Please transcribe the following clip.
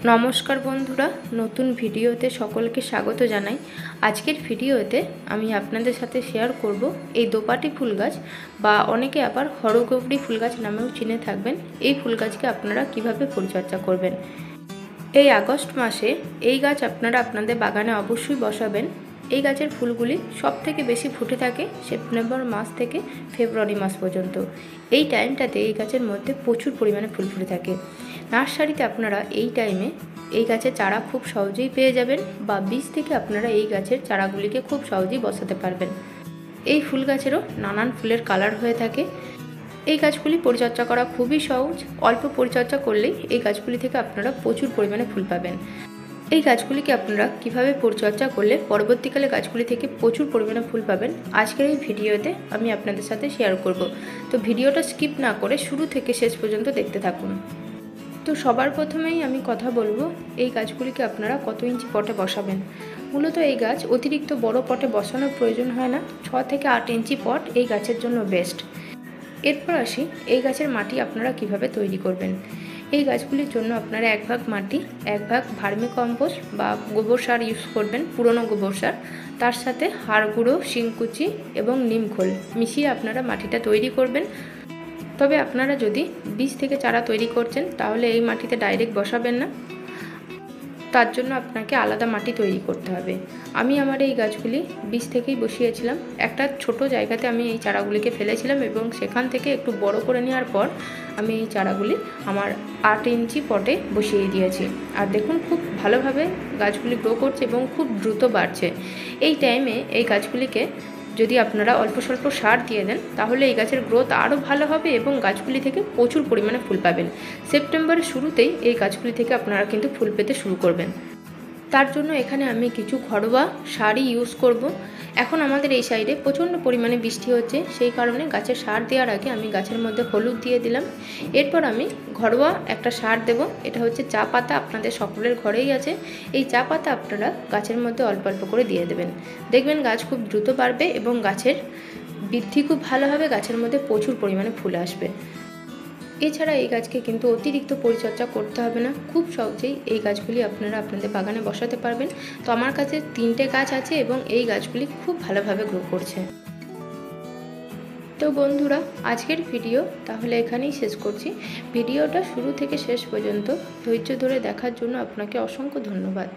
নমস্কার বন্ধুরা, নতুন ভিডিওতে সকলকে স্বাগত জানাই। আজকের ভিডিওতে আমি আপনাদের সাথে শেয়ার করব এই দোপাটি ফুল গাছ বা অনেকে আবার হরগৌরী ফুল গাছ নামেও চিনে থাকবেন। এই ফুল গাছকে আপনারা কিভাবে পরিচর্যা করবেন। এই আগস্ট মাসে এই গাছ আপনারা আপনাদের বাগানে অবশ্যই বসাবেন। এই গাছের ফুলগুলি সবথেকে বেশি ফুটে থাকে সেপ্টেম্বর মাস থেকে ফেব্রুয়ারি মাস পর্যন্ত। এই টাইমটাতে এই গাছের মধ্যে প্রচুর পরিমাণে ফুল ফুটে থাকে। নার্সারিতে আপনারা এই টাইমে এই গাছের চারা খুব সহজেই পেয়ে যাবেন বা বীজ থেকে আপনারা এই গাছের চারাগুলিকে খুব সহজেই বসাতে পারবেন। এই ফুল গাছেরও নানান ফুলের কালার হয়ে থাকে। এই গাছগুলি পরিচর্যা করা খুবই সহজ। অল্প পরিচর্যা করলেই এই গাছগুলি থেকে আপনারা প্রচুর পরিমাণে ফুল পাবেন। এই গাছগুলিকে আপনারা কিভাবে পরিচর্যা করলে পরবর্তীকালে গাছগুলি থেকে প্রচুর পরিমাণে ফুল পাবেন, আজকের এই ভিডিওতে আমি আপনাদের সাথে শেয়ার করব। তো ভিডিওটা স্কিপ না করে শুরু থেকে শেষ পর্যন্ত দেখতে থাকুন। তো সবার প্রথমেই আমি কথা বলবো এই গাছগুলিকে আপনারা কত ইঞ্চি পটে বসাবেন। মূলত এই গাছ অতিরিক্ত বড় পটে বসানোর প্রয়োজন হয় না। 6 থেকে 8 ইঞ্চি পট এই গাছের জন্য বেস্ট। এরপর আসি এই গাছের মাটি আপনারা কিভাবে তৈরি করবেন। এই গাছগুলির জন্য আপনারা 1 ভাগ মাটি, 1 ভাগ ভার্মি কম্পোস্ট বা গোবর সার ইউজ করবেন, পুরনো গোবর সার। তার সাথে হাড় গুঁড়ো, শিংকুচি এবং নিম খোল মিশিয়ে আপনারা মাটিটা তৈরি করবেন। তবে আপনারা যদি বীজ থেকে চারা তৈরি করছেন তাহলে এই মাটিতে ডাইরেক্ট বসাবেন না, তার জন্য আপনাকে আলাদা মাটি তৈরি করতে হবে। আমি আমার এই গাছগুলি বীজ থেকেই বসিয়েছিলাম। একটা ছোট জায়গাতে আমি এই চারাগুলিকে ফেলেছিলাম এবং সেখান থেকে একটু বড় করে নেওয়ার পর আমি এই চারাগুলি আমার 8 ইঞ্চি পটে বসিয়ে দিয়েছি। আর দেখুন খুব ভালোভাবে গাছগুলি গ্রো করছে এবং খুব দ্রুত বাড়ছে। এই টাইমে এই গাছগুলিকে যদি আপনারা অল্প স্বল্প সার দিয়ে দেন তাহলে এই গাছের গ্রোথ আরও ভালো হবে এবং গাছগুলি থেকে প্রচুর পরিমাণে ফুল পাবেন। সেপ্টেম্বরের শুরুতেই এই গাছগুলি থেকে আপনারা কিন্তু ফুল পেতে শুরু করবেন। তার জন্য এখানে আমি কিছু ঘরোয়া সারই ইউজ করব। এখন আমাদের এই সাইডে প্রচণ্ড পরিমাণে বৃষ্টি হচ্ছে, সেই কারণে গাছের সার দেওয়ার আগে আমি গাছের মধ্যে হলুদ দিয়ে দিলাম। এরপর আমি ঘরোয়া একটা সার দেব। এটা হচ্ছে চা পাতা, আপনাদের সকলের ঘরেই আছে। এই চা পাতা আপনারা গাছের মধ্যে অল্প অল্প করে দিয়ে দেবেন। দেখবেন গাছ খুব দ্রুত বাড়বে এবং গাছের বৃদ্ধি খুব ভালো হবে, গাছের মধ্যে প্রচুর পরিমাণে ফুল আসবে। এছাড়া এই গাছকে কিন্তু অতিরিক্ত পরিচর্যা করতে হবে না, খুব সহজেই এই গাছগুলি আপনারা আপনাদের বাগানে বসাতে পারবেন। তো আমার কাছে 3টে গাছ আছে এবং এই গাছগুলি খুব ভালোভাবে গ্রো করছে। তো বন্ধুরা, আজকের ভিডিও তাহলে এখানেই শেষ করছি। ভিডিওটা শুরু থেকে শেষ পর্যন্ত ধৈর্য ধরে দেখার জন্য আপনাকে অসংখ্য ধন্যবাদ।